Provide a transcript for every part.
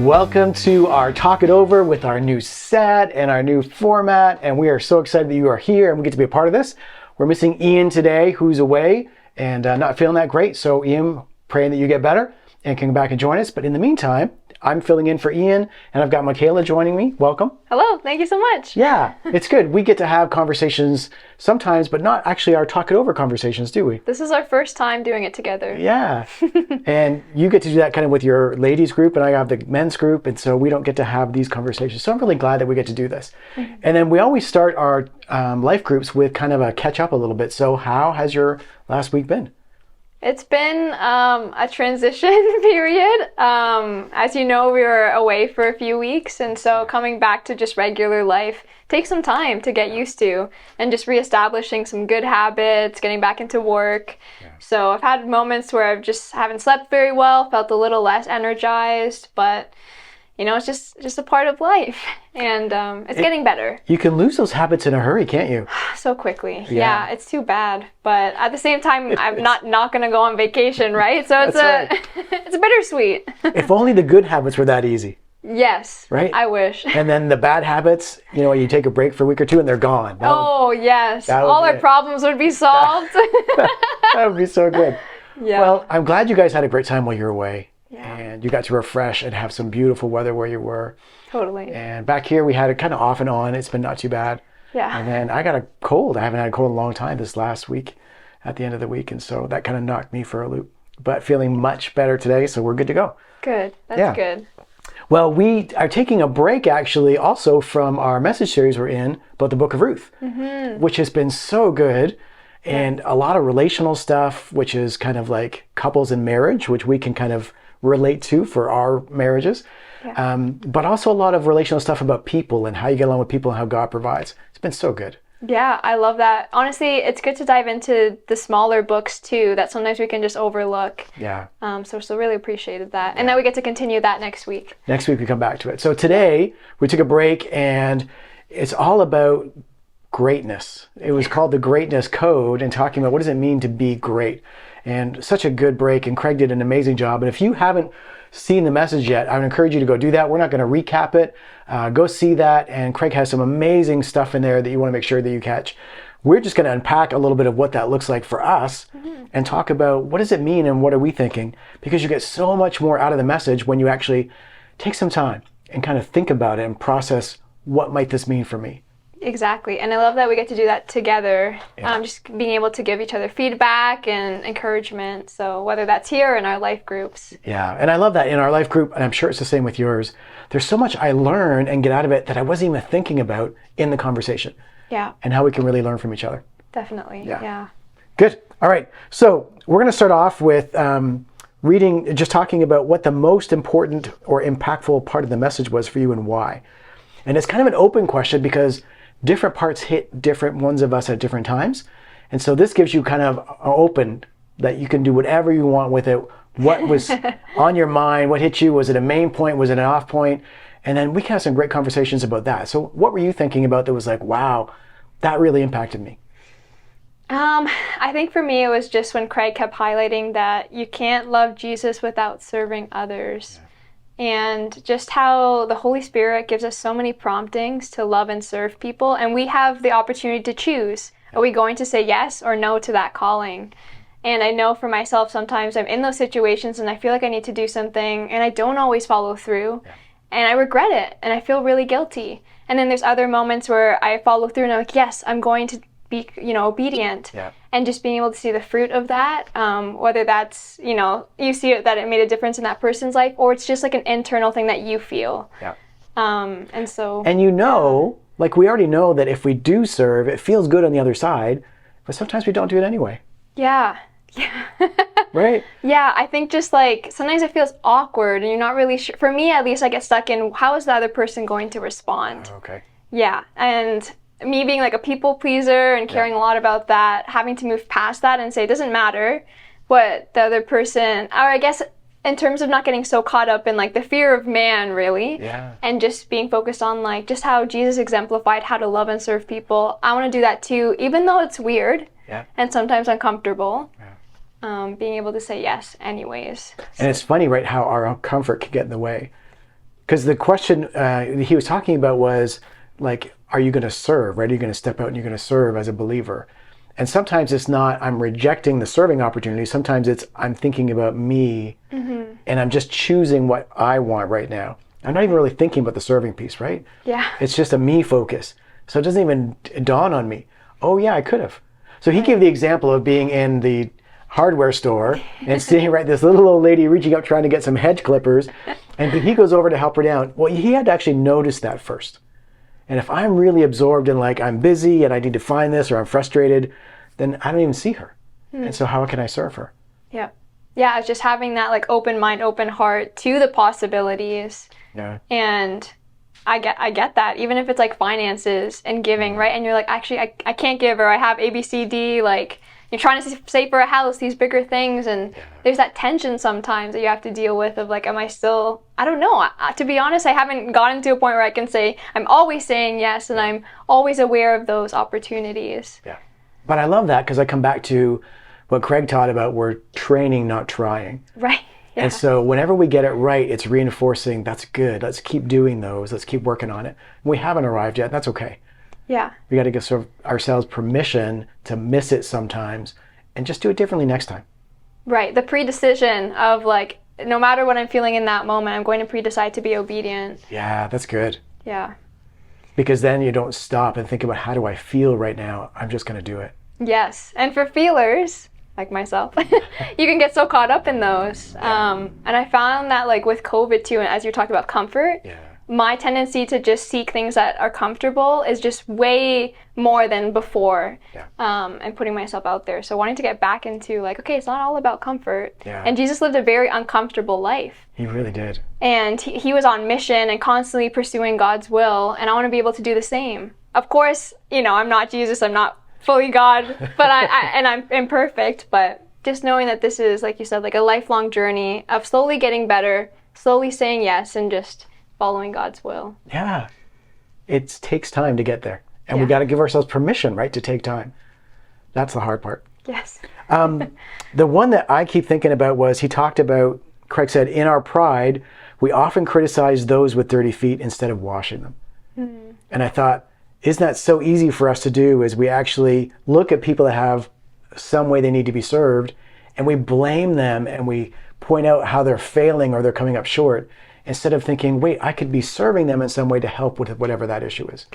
Welcome to our Talk It Over with our new set and our new format, and we are so excited that you are here and we get to be a part of this. We're missing Ian today, who's away and not feeling that great. So Ian, praying that you get better and can come back and join us. But in the meantime, I'm filling in for Ian, and I've got Michaela joining me. Welcome. Hello, thank you so much. Yeah, it's good. We get to have conversations sometimes, but not actually our Talk It Over conversations, do we? This is our first time doing it together. Yeah, and you get to do that kind of with your ladies group, and I have the men's group, and so we don't get to have these conversations. So I'm really glad that we get to do this. Mm-hmm. And then we always start our life groups with kind of a catch up a little bit. So how has your last week been? It's been a transition period. As you know, we were away for a few weeks, and so coming back to just regular life takes some time to get used to, and just reestablishing some good habits, getting back into work. Yeah. So I've had moments where I've just haven't slept very well, felt a little less energized, but you know, it's just a part of life, and it's getting better. You can lose those habits in a hurry, can't you? So quickly. Yeah, it's too bad. But at the same time, I'm not going to go on vacation, right? So it's it's bittersweet. If only the good habits were that easy. Yes. Right? I wish. And then the bad habits, you know, you take a break for a week or two and they're gone. Yes. All our problems would be solved. That would be so good. Yeah. Well, I'm glad you guys had a great time while you were away. Yeah. And you got to refresh and have some beautiful weather where you were. Totally. And back here we had it kind of off and on. It's been not too bad. Yeah. And then I got a cold. I haven't had a cold in a long time this last week at the end of the week. And so that kind of knocked me for a loop. But feeling much better today, so we're good to go. Good. That's good. Well, we are taking a break actually also from our message series we're in about the book of Ruth, which has been so good. And a lot of relational stuff, which is kind of like couples in marriage, which we can kind of relate to for our marriages, but also a lot of relational stuff about people and how you get along with people and how God provides. It's been so good. Yeah, I love that. Honestly, it's good to dive into the smaller books too that sometimes we can just overlook. Yeah. So really appreciated that. And then we get to continue that next week. Next week we come back to it. So today we took a break and it's all about greatness. It was called the Greatness Code and talking about what does it mean to be great. And such a good break, and Craig did an amazing job. And if you haven't seen the message yet, I would encourage you to go do that. We're not going to recap it. Go see that, and Craig has some amazing stuff in there that you want to make sure that you catch. We're just going to unpack a little bit of what that looks like for us and talk about what does it mean and what are we thinking, because you get so much more out of the message when you actually take some time and kind of think about it and process what might this mean for me. Exactly. And I love that we get to do that together, just being able to give each other feedback and encouragement. So whether that's here or in our life groups. Yeah. And I love that in our life group, and I'm sure it's the same with yours. There's so much I learn and get out of it that I wasn't even thinking about in the conversation. Yeah. And how we can really learn from each other. Definitely. Yeah. Good. All right. So we're going to start off with just talking about what the most important or impactful part of the message was for you and why. And it's kind of an open question because different parts hit different ones of us at different times. And so this gives you kind of open that you can do whatever you want with it. What was on your mind? What hit you? Was it a main point? Was it an off point? And then we can have some great conversations about that. So what were you thinking about that was like, wow, that really impacted me? I think for me, it was just when Craig kept highlighting that you can't love Jesus without serving others. Yeah. And just how the Holy Spirit gives us so many promptings to love and serve people. And we have the opportunity to choose. Are we going to say yes or no to that calling? And I know for myself, sometimes I'm in those situations and I feel like I need to do something and I don't always follow through. Yeah. And I regret it and I feel really guilty. And then there's other moments where I follow through and I'm like, yes, I'm going to be, obedient. Yeah. And just being able to see the fruit of that, whether that's, you see it, that it made a difference in that person's life, or it's just like an internal thing that you feel. Yeah. And like we already know that if we do serve, it feels good on the other side, but sometimes we don't do it anyway. Yeah. Yeah. Right? Yeah, I think just like sometimes it feels awkward and you're not really sure. For me, at least, I get stuck in how is the other person going to respond? Okay. Yeah. And me being like a people pleaser and caring a lot about that, having to move past that and say it doesn't matter what the other person, or I guess in terms of not getting so caught up in like the fear of man really, and just being focused on like just how Jesus exemplified how to love and serve people. I want to do that too, even though it's weird and sometimes uncomfortable. Being able to say yes anyways. And it's funny, right, how our own comfort can get in the way. Because the question he was talking about was like, are you going to serve, right? Are you going to step out and you're going to serve as a believer? And sometimes it's not, I'm rejecting the serving opportunity. Sometimes it's, I'm thinking about me and I'm just choosing what I want right now. I'm not even really thinking about the serving piece, right? Yeah. It's just a me focus. So it doesn't even dawn on me. Oh yeah, I could have. So he gave the example of being in the hardware store and seeing this little old lady reaching up trying to get some hedge clippers, and he goes over to help her down. Well, he had to actually notice that first. And if I'm really absorbed in like I'm busy and I need to find this or I'm frustrated, then I don't even see her. And so how can I serve her? Yeah. Yeah, it's just having that like open mind, open heart to the possibilities. Yeah. And I get that, even if it's like finances and giving, right? And you're like, actually, I can't give, or I have A, B, C, D, like you're trying to save for a house, these bigger things. And there's that tension sometimes that you have to deal with of like, am I still, I don't know. To be honest, I haven't gotten to a point where I can say, I'm always saying yes and I'm always aware of those opportunities. Yeah. But I love that because I come back to what Craig taught about we're training, not trying. Right. Yeah. And so whenever we get it right, it's reinforcing, that's good. Let's keep doing those. Let's keep working on it. We haven't arrived yet. That's okay. Yeah. We got to give ourselves permission to miss it sometimes and just do it differently next time. Right. The pre-decision of like, no matter what I'm feeling in that moment, I'm going to pre-decide to be obedient. Yeah, that's good. Yeah. Because then you don't stop and think about how do I feel right now? I'm just going to do it. Yes. And for feelers, like myself, you can get so caught up in those. And I found that like with COVID too, and as you talked about comfort, my tendency to just seek things that are comfortable is just way more than before, and putting myself out there. So wanting to get back into like, okay, it's not all about comfort. And Jesus lived a very uncomfortable life. He really did. And he was on mission and constantly pursuing God's will. And I want to be able to do the same. Of course, you know, I'm not Jesus, I'm not fully God, but I'm imperfect, but just knowing that this is, like you said, like a lifelong journey of slowly getting better, slowly saying yes, and just following God's will. Yeah. It takes time to get there. And we got to give ourselves permission, right, to take time. That's the hard part. Yes. The one that I keep thinking about was he talked about, Craig said, in our pride, we often criticize those with dirty feet instead of washing them. And I thought, isn't that so easy for us to do, is we actually look at people that have some way they need to be served and we blame them and we point out how they're failing or they're coming up short instead of thinking, wait, I could be serving them in some way to help with whatever that issue is.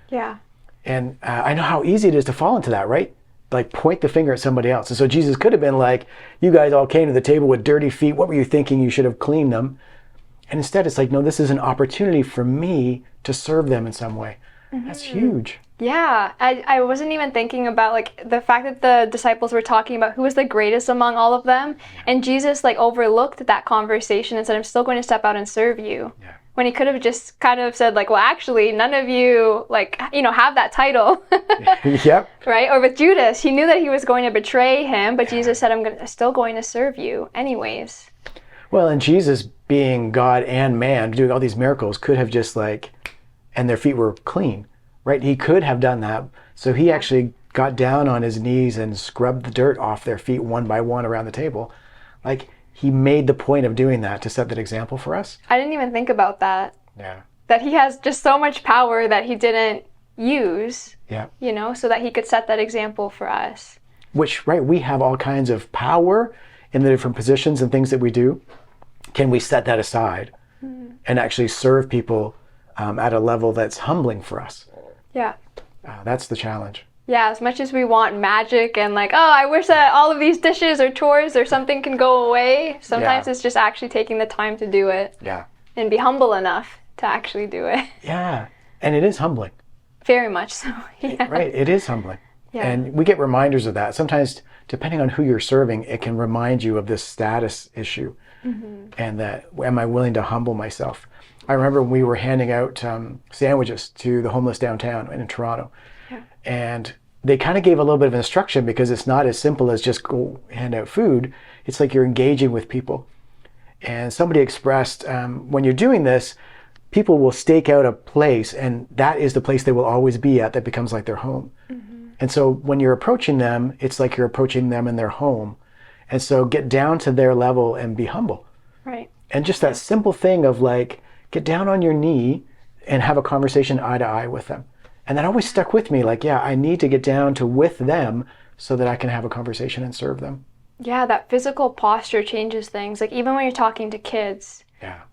Yeah. And I know how easy it is to fall into that, right? Like point the finger at somebody else. And so Jesus could have been like, you guys all came to the table with dirty feet. What were you thinking? You should have cleaned them. And instead it's like, no, this is an opportunity for me to serve them in some way. That's huge. Yeah, I wasn't even thinking about like the fact that the disciples were talking about who was the greatest among all of them, and Jesus like overlooked that conversation and said, I'm still going to step out and serve you. When he could have just kind of said like, well, actually none of you like, you know, have that title. Yep. Right? Or with Judas, he knew that he was going to betray him, but Jesus said, still going to serve you anyways. Well, and Jesus being God and man, doing all these miracles, could have just like, and their feet were clean, right? He could have done that. So he actually got down on his knees and scrubbed the dirt off their feet one by one around the table. Like he made the point of doing that to set that example for us. I didn't even think about that. Yeah. That he has just so much power that he didn't use, yeah, you know, so that he could set that example for us. Which, right, we have all kinds of power in the different positions and things that we do. Can we set that aside and actually serve people at a level that's humbling for us? Yeah. That's the challenge. Yeah, as much as we want magic and like, oh, I wish that all of these dishes or chores or something can go away, sometimes it's just actually taking the time to do it. Yeah. And be humble enough to actually do it. Yeah. And it is humbling. Very much so. Yeah. Right. It is humbling. Yeah. And we get reminders of that. Sometimes, depending on who you're serving, it can remind you of this status issue. And that, am I willing to humble myself? I remember when we were handing out sandwiches to the homeless downtown in Toronto. Yeah. And they kind of gave a little bit of instruction because it's not as simple as just go hand out food. It's like you're engaging with people. And somebody expressed, when you're doing this, people will stake out a place and that is the place they will always be at that becomes like their home. And so when you're approaching them, it's like you're approaching them in their home. And so get down to their level and be humble. Right. And just that simple thing of like get down on your knee and have a conversation eye to eye with them. And that always stuck with me. Like, yeah, I need to get down to with them so that I can have a conversation and serve them. Yeah, that physical posture changes things. Like even when you're talking to kids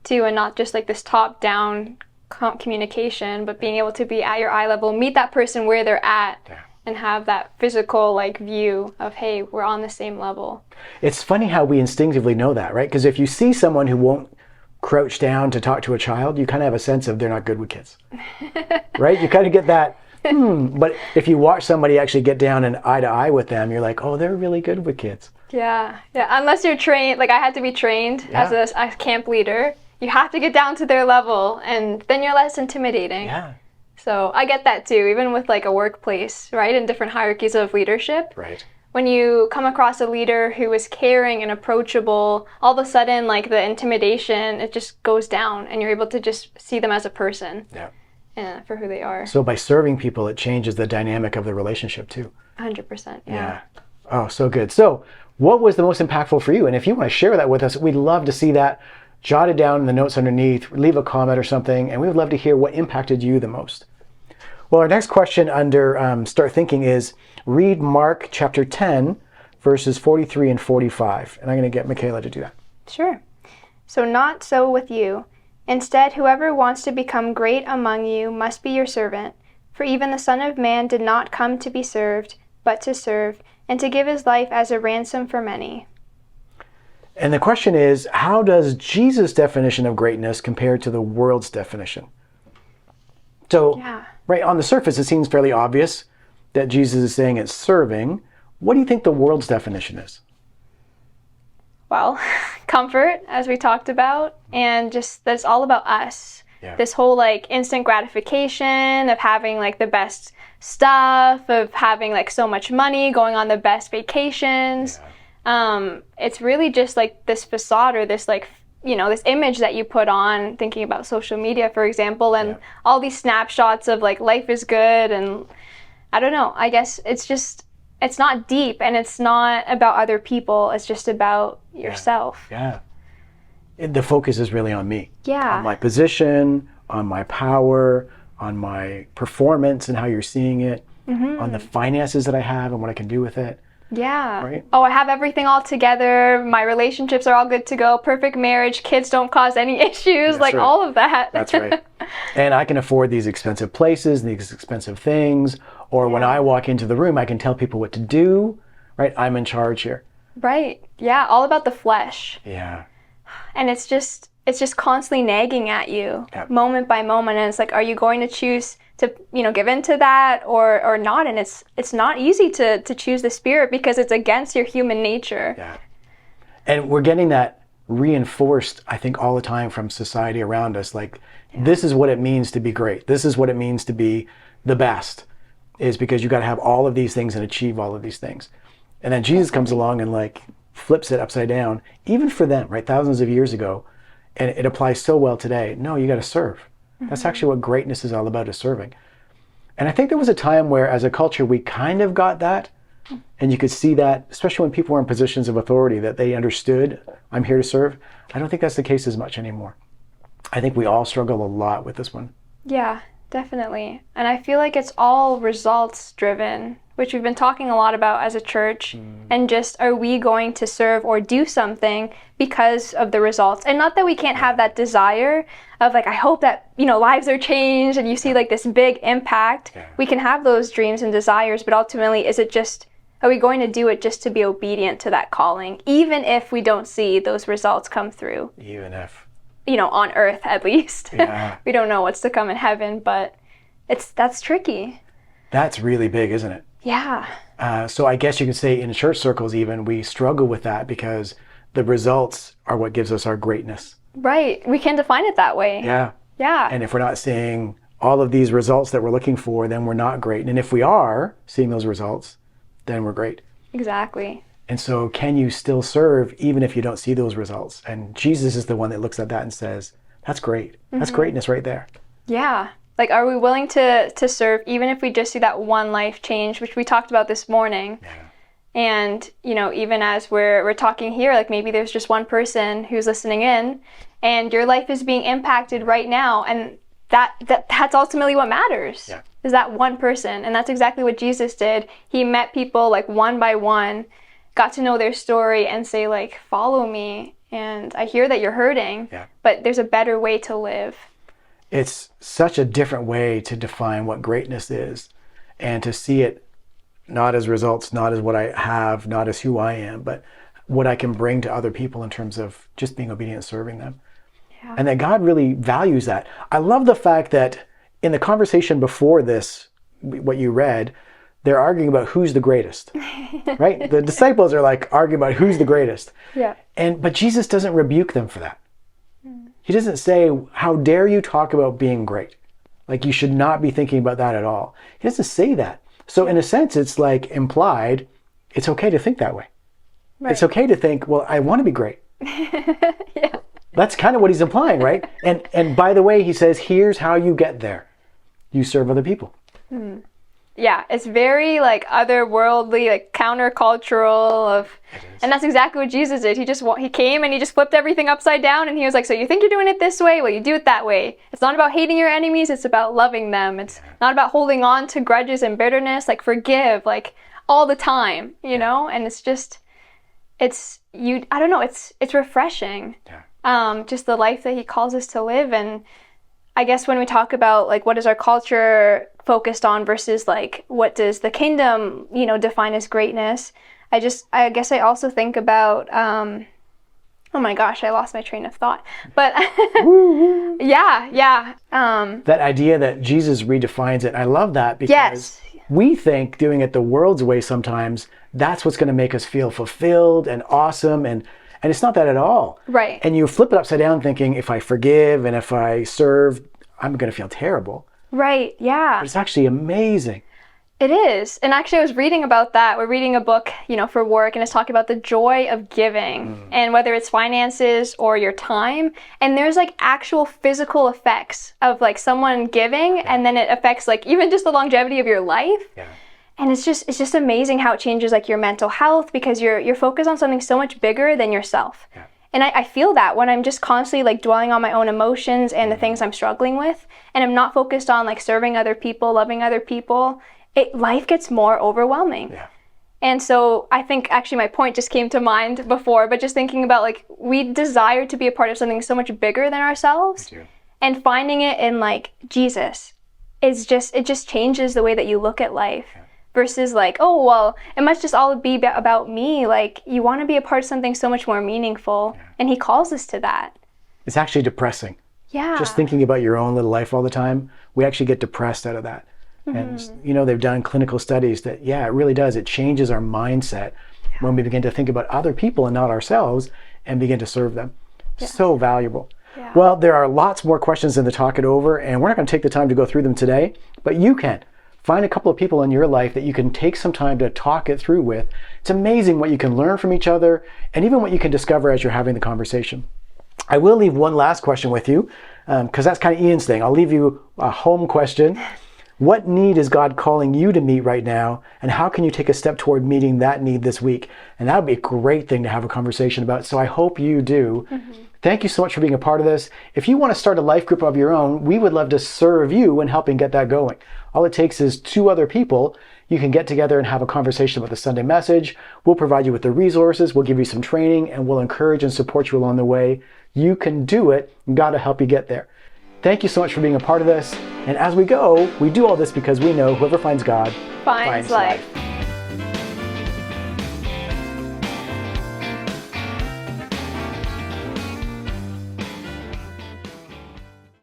too, and not just like this top-down communication, but being able to be at your eye level, meet that person where they're at, and have that physical like view of, hey, we're on the same level. It's funny how we instinctively know that, right? Because if you see someone who won't crouch down to talk to a child, you kind of have a sense of they're not good with kids, right? You kind of get that, But if you watch somebody actually get down and eye to eye with them, you're like, oh, they're really good with kids. Yeah. Unless you're trained, like I had to be trained as a camp leader. You have to get down to their level, and then you're less intimidating. Yeah. So I get that too, even with like a workplace, right? In different hierarchies of leadership. Right. When you come across a leader who is caring and approachable, all of a sudden, like the intimidation, it just goes down, and you're able to just see them as a person. Yeah. For who they are. So by serving people, it changes the dynamic of the relationship too. 100%. Yeah. Oh, so good. So what was the most impactful for you? And if you want to share that with us, we'd love to see that jotted down in the notes underneath. Leave a comment or something, and we would love to hear what impacted you the most. Well, our next question under Start Thinking is read Mark chapter 10, verses 43 and 45. And I'm going to get Michaela to do that. Sure. So not so with you. Instead, whoever wants to become great among you must be your servant. For even the Son of Man did not come to be served, but to serve, and to give his life as a ransom for many. And the question is, how does Jesus' definition of greatness compare to the world's definition? So, right on the surface, it seems fairly obvious that Jesus is saying it's serving. What do you think the world's definition is? Well, comfort, as we talked about, and just that's all about us. Yeah. This whole like instant gratification of having like the best stuff, of having like so much money, going on the best vacations. It's really just like this facade, or this like, you know, this image that you put on, thinking about social media, for example, and all these snapshots of like life is good. And I don't know, I guess it's not deep, and it's not about other people. It's just about yourself. The focus is really on me. On my position, on my power, on my performance and how you're seeing it, on the finances that I have and what I can do with it. Right? Oh, I have everything all together. My relationships are all good to go. Perfect marriage. Kids don't cause any issues. That's right. All of that. That's right. And I can afford these expensive places, these expensive things. Or when I walk into the room, I can tell people what to do. Right? I'm in charge here. Right. Yeah. All about the flesh. Yeah. And it's just constantly nagging at you moment by moment. And it's like, are you going to choose to, give into that or not? And it's not easy to choose the Spirit, because it's against your human nature. Yeah. And we're getting that reinforced, I think, all the time from society around us. Like, this is what it means to be great. This is what it means to be the best, is because you got to have all of these things and achieve all of these things. And then Jesus comes along and like flips it upside down, even for them, right? Thousands of years ago. And it applies so well today. No, you got to serve. That's actually what greatness is all about, is serving. And I think there was a time where, as a culture, we kind of got that. And you could see that, especially when people were in positions of authority, that they understood, I'm here to serve. I don't think that's the case as much anymore. I think we all struggle a lot with this one. Yeah, definitely. And I feel like it's all results driven, which we've been talking a lot about as a church. And just, are we going to serve or do something because of the results? And not that we can't have that desire of like, I hope that, lives are changed and you see like this big impact. We can have those dreams and desires, but ultimately, are we going to do it just to be obedient to that calling, even if we don't see those results come through? Even if. On earth at least. Yeah. We don't know what's to come in heaven, but that's tricky. That's really big, isn't it? Yeah. So I guess you could say in church circles even, we struggle with that because the results are what gives us our greatness. Right. We can define it that way. Yeah. Yeah. And if we're not seeing all of these results that we're looking for, then we're not great. And if we are seeing those results, then we're great. Exactly. And so can you still serve even if you don't see those results? And Jesus is the one that looks at that and says, that's great. That's greatness right there. Yeah. Like, are we willing to serve even if we just see that one life change, which we talked about this morning? And, even as we're talking here, like maybe there's just one person who's listening in and your life is being impacted right now. And that's ultimately what matters, is that one person. And that's exactly what Jesus did. He met people like one by one, got to know their story and say like, follow me. And I hear that you're hurting, but there's a better way to live. It's such a different way to define what greatness is, and to see it not as results, not as what I have, not as who I am, but what I can bring to other people in terms of just being obedient and serving them. Yeah. And that God really values that. I love the fact that in the conversation before this, what you read, they're arguing about who's the greatest, right? The disciples are like arguing about who's the greatest. Yeah. But Jesus doesn't rebuke them for that. He doesn't say, how dare you talk about being great? Like you should not be thinking about that at all. He doesn't say that. So in a sense, it's like implied, it's okay to think that way. Right. It's okay to think, well, I want to be great. Yeah. That's kind of what he's implying, right? And by the way, he says, here's how you get there. You serve other people. Yeah, it's very like otherworldly, like countercultural and that's exactly what Jesus did. He came and he just flipped everything upside down and he was like, so you think you're doing it this way? Well, you do it that way. It's not about hating your enemies, it's about loving them. It's not about holding on to grudges and bitterness, like forgive, like all the time, and I don't know, it's refreshing. Just the life that he calls us to live. And I guess when we talk about like what is our culture focused on versus like what does the kingdom, define as greatness, I guess I also think about oh my gosh, I lost my train of thought. But yeah. That idea that Jesus redefines it, I love that, because we think doing it the world's way sometimes, that's what's going to make us feel fulfilled and awesome, and it's not that at all. Right. And you flip it upside down thinking, if I forgive and if I serve, I'm going to feel terrible. Right, yeah. But it's actually amazing. It is. And actually I was reading about that. We're reading a book, for work, and it's talking about the joy of giving, and whether it's finances or your time. And there's like actual physical effects of like someone giving, and then it affects like even just the longevity of your life. Yeah. And it's just amazing how it changes like your mental health, because you're focused on something so much bigger than yourself. Yeah. And I feel that when I'm just constantly like dwelling on my own emotions and the things I'm struggling with, and I'm not focused on like serving other people, loving other people, life gets more overwhelming. Yeah. And so I think actually my point just came to mind before, but just thinking about like we desire to be a part of something so much bigger than ourselves, and finding it in like Jesus it just changes the way that you look at life. Yeah. Versus like, oh, well, it must just all be about me. Like, you want to be a part of something so much more meaningful. Yeah. And he calls us to that. It's actually depressing. Yeah. Just thinking about your own little life all the time, we actually get depressed out of that. And, they've done clinical studies that, it really does. It changes our mindset when we begin to think about other people and not ourselves and begin to serve them. Yeah. So valuable. Yeah. Well, there are lots more questions in the Talk It Over, and we're not going to take the time to go through them today, but you can. Find a couple of people in your life that you can take some time to talk it through with. It's amazing what you can learn from each other, and even what you can discover as you're having the conversation. I will leave one last question with you, because that's kind of Ian's thing. I'll leave you a home question. What need is God calling you to meet right now, and how can you take a step toward meeting that need this week? And that would be a great thing to have a conversation about, so I hope you do. Thank you so much for being a part of this. If you want to start a life group of your own, we would love to serve you in helping get that going. All it takes is 2 other people. You can get together and have a conversation about the Sunday message. We'll provide you with the resources. We'll give you some training, and we'll encourage and support you along the way. You can do it. God will help you get there. Thank you so much for being a part of this. And as we go, we do all this because we know whoever finds God finds life.